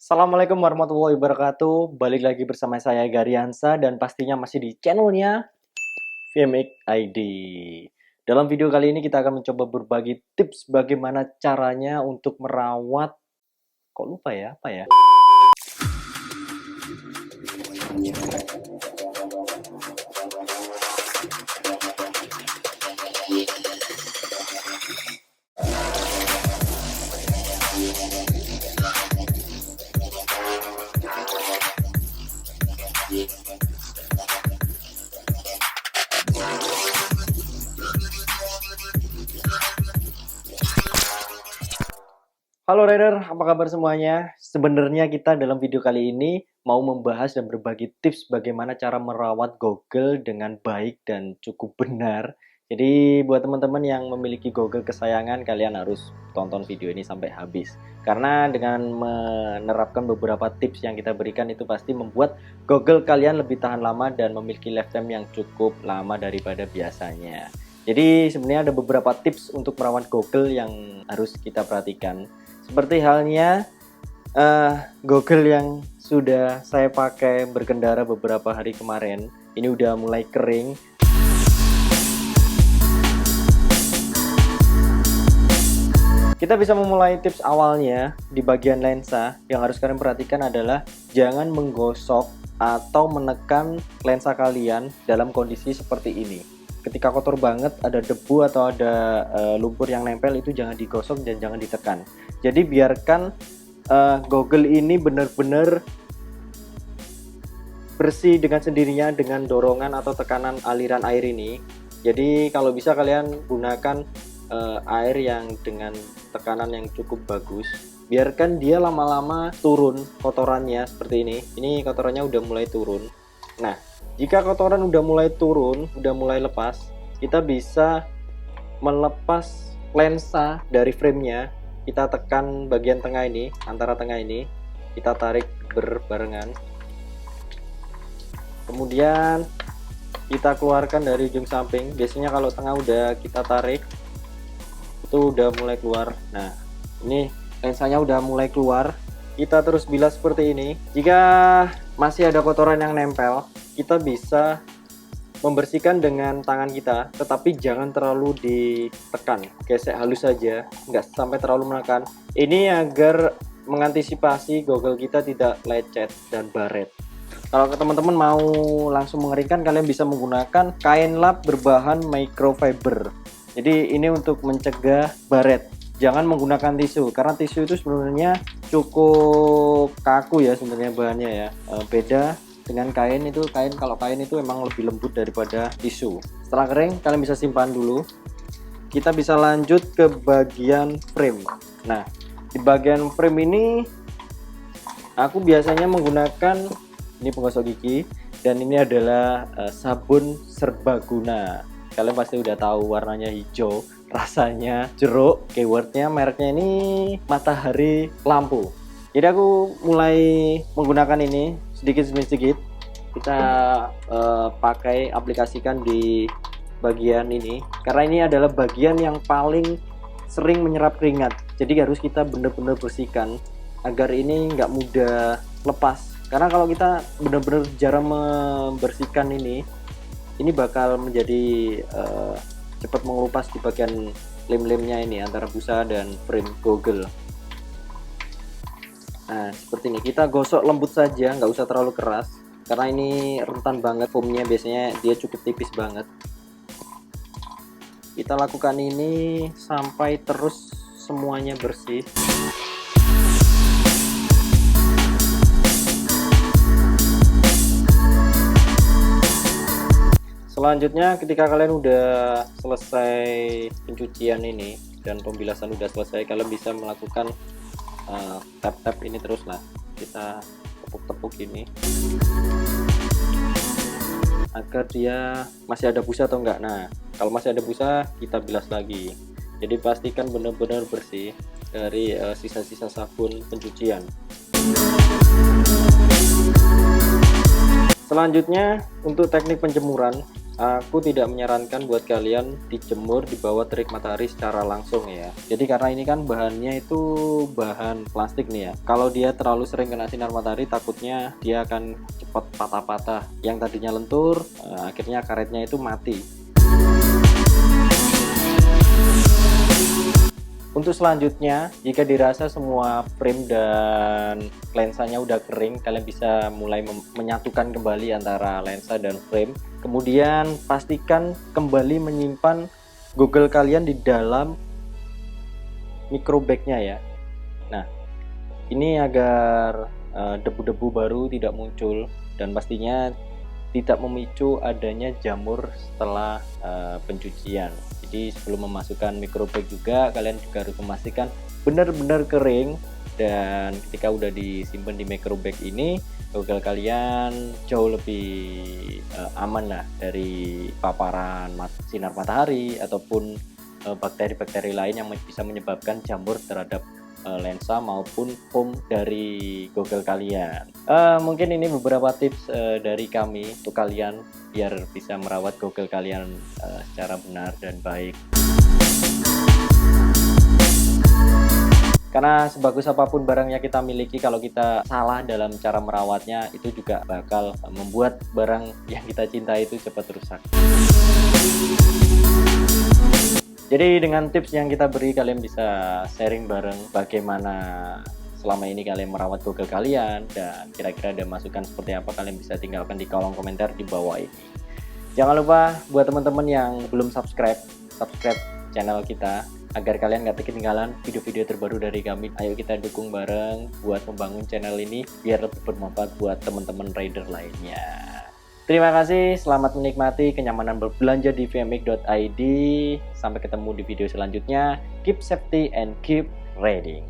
Assalamualaikum warahmatullahi wabarakatuh. Balik lagi bersama saya Gariansa dan pastinya masih di channelnya VMX ID. Dalam video kali ini kita akan mencoba berbagi tips bagaimana caranya untuk merawat, kok lupa ya, apa ya? Halo Rider, apa kabar semuanya? Sebenarnya kita dalam video kali ini mau membahas dan berbagi tips bagaimana cara merawat Google dengan baik dan cukup benar. Jadi buat teman-teman yang memiliki Google kesayangan, kalian harus tonton video ini sampai habis. Karena dengan menerapkan beberapa tips yang kita berikan itu pasti membuat Google kalian lebih tahan lama dan memiliki lifetime yang cukup lama daripada biasanya. Jadi sebenarnya ada beberapa tips untuk merawat Google yang harus kita perhatikan. Seperti halnya Google yang sudah saya pakai berkendara beberapa hari kemarin, ini udah mulai kering. Kita bisa memulai tips awalnya di bagian lensa. Yang harus kalian perhatikan adalah jangan menggosok atau menekan lensa kalian dalam kondisi seperti ini. Ketika kotor banget, ada debu atau ada lumpur yang nempel, itu jangan digosok dan jangan ditekan. Jadi biarkan Google ini benar-benar bersih dengan sendirinya dengan dorongan atau tekanan aliran air ini. Jadi kalau bisa kalian gunakan air yang dengan tekanan yang cukup bagus. Biarkan dia lama-lama turun kotorannya seperti ini. Ini kotorannya udah mulai turun. Nah, jika kotoran udah mulai turun, udah mulai lepas, kita bisa melepas lensa dari framenya. Kita tekan bagian tengah ini, antara tengah ini, kita tarik berbarengan. Kemudian kita keluarkan dari ujung samping. Biasanya kalau tengah udah kita tarik, itu udah mulai keluar. Nah, ini lensanya udah mulai keluar. Kita terus bilas seperti ini. Jika masih ada kotoran yang nempel, kita bisa membersihkan dengan tangan kita, tetapi jangan terlalu ditekan, gesek halus saja, nggak sampai terlalu menekan. Ini agar mengantisipasi Google kita tidak lecet dan baret. Kalau teman-teman mau langsung mengeringkan, kalian bisa menggunakan kain lap berbahan microfiber. Jadi ini untuk mencegah baret. Jangan menggunakan tisu, karena tisu itu sebenarnya cukup kaku ya sebenarnya bahannya ya. Beda dengan kain itu, kalau kain itu emang lebih lembut daripada tisu. Setelah kering, kalian bisa simpan dulu. Kita bisa lanjut ke bagian frame. Nah, di bagian frame ini aku biasanya menggunakan ini penggosok gigi, dan ini adalah sabun serbaguna. Kalian pasti udah tahu warnanya hijau, rasanya jeruk. Keywordnya, mereknya ini Matahari Lampu. Jadi aku mulai menggunakan ini sedikit demi sedikit. Kita pakai, aplikasikan di bagian ini, karena ini adalah bagian yang paling sering menyerap keringat. Jadi harus kita benar-benar bersihkan agar ini nggak mudah lepas. Karena kalau kita benar-benar jarang membersihkan ini bakal menjadi cepat mengelupas di bagian lem-lemnya ini antara busa dan frame Google. Nah, seperti ini. Kita gosok lembut saja, nggak usah terlalu keras, karena ini rentan banget foamnya, biasanya dia cukup tipis banget. Kita lakukan ini sampai terus semuanya bersih. Selanjutnya, ketika kalian udah selesai pencucian ini dan pembilasan udah selesai, kalian bisa melakukan tap-tap ini terus. Lah, kita tepuk-tepuk ini agar dia masih ada busa atau enggak. Nah, kalau masih ada busa, kita bilas lagi. Jadi pastikan benar-benar bersih dari sisa-sisa sabun pencucian. Selanjutnya, untuk teknik penjemuran, Aku tidak menyarankan buat kalian dijemur di bawah terik matahari secara langsung ya. Jadi karena ini kan bahannya itu bahan plastik nih ya. Kalau dia terlalu sering kena sinar matahari, takutnya dia akan cepat patah-patah. Yang tadinya lentur, akhirnya karetnya itu mati. Untuk selanjutnya, jika dirasa semua frame dan lensanya udah kering, kalian bisa mulai menyatukan kembali antara lensa dan frame. Kemudian pastikan kembali menyimpan Google kalian di dalam micro bag-nya ya. Nah, ini agar debu-debu baru tidak muncul dan pastinya tidak memicu adanya jamur setelah pencucian. Jadi sebelum memasukkan micro bag juga kalian juga harus memastikan benar-benar kering, dan ketika udah disimpan di micro bag ini Google kalian jauh lebih aman lah dari paparan sinar matahari ataupun bakteri-bakteri lain yang bisa menyebabkan jamur terhadap lensa maupun foam dari Google kalian. Mungkin ini beberapa tips dari kami untuk kalian biar bisa merawat Google kalian secara benar dan baik. Karena sebagus apapun barang yang kita miliki, kalau kita salah dalam cara merawatnya, itu juga bakal membuat barang yang kita cintai itu cepat rusak. Jadi dengan tips yang kita beri, kalian bisa sharing bareng bagaimana selama ini kalian merawat Google kalian, dan kira-kira ada masukan seperti apa, kalian bisa tinggalkan di kolom komentar di bawah ini. Jangan lupa buat teman-teman yang belum subscribe channel kita agar kalian gak ketinggalan video-video terbaru dari kami. Ayo kita dukung bareng buat membangun channel ini biar lebih bermanfaat buat teman-teman rider lainnya. Terima kasih, selamat menikmati kenyamanan berbelanja di vmix.id. Sampai ketemu di video selanjutnya. Keep safety and keep riding.